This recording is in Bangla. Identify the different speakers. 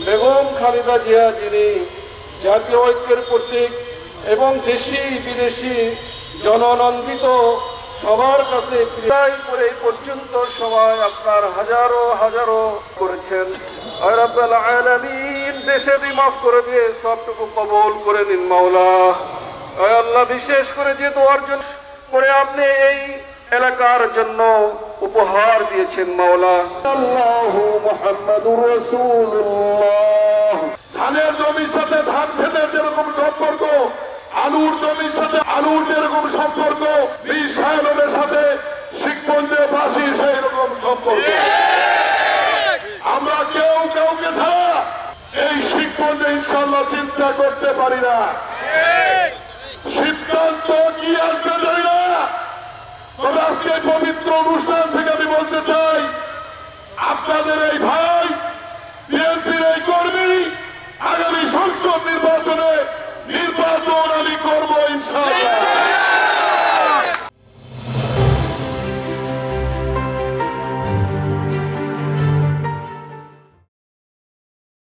Speaker 1: বেগম খালেদা জিয়া, যিনি জাতীয় ঐক্যের প্রতীক এবং দেশি বিদেশি জননন্দিত সবার কাছে প্রায় করে এই পর্যন্ত সময় আপনার হাজারো হাজারো করেছেন। আর রব্বুল আলামিন দেশে মাফ করে দিয়ে সবটুকু কবুল করে নিন মাওলা। আল্লাহ, বিশেষ করে যে দোয়ার জন্য করে আপনি এই এলাকার জন্য উপহার দিয়েছেন মাওলা। আল্লাহু মুহাম্মাদুর রাসূলুল্লাহ।
Speaker 2: ধানের জমির সাথে ধান ক্ষেতের যেরকম সম্পর্ক, আলুর জমির সাথে আলুর যেরকম সম্পর্ক, বীর সাহেবের সাথে শিখবন্ধে বাসির সেই রকম সম্পর্ক। আমরা কেউ কাউকে ছাড়া এই শিখবন্ধে ইনশাল্লাহ চিন্তা করতে পারি না। সিদ্ধান্ত কি আসবে জানি না, তবে আজকে পবিত্র অনুষ্ঠান থেকে আমি বলতে চাই, আপনাদের এই ভাই বিএনপির এই কর্মী আগামী সংসদ নির্বাচনে নির্বাচন আমি করবো ইনশাআল্লাহ।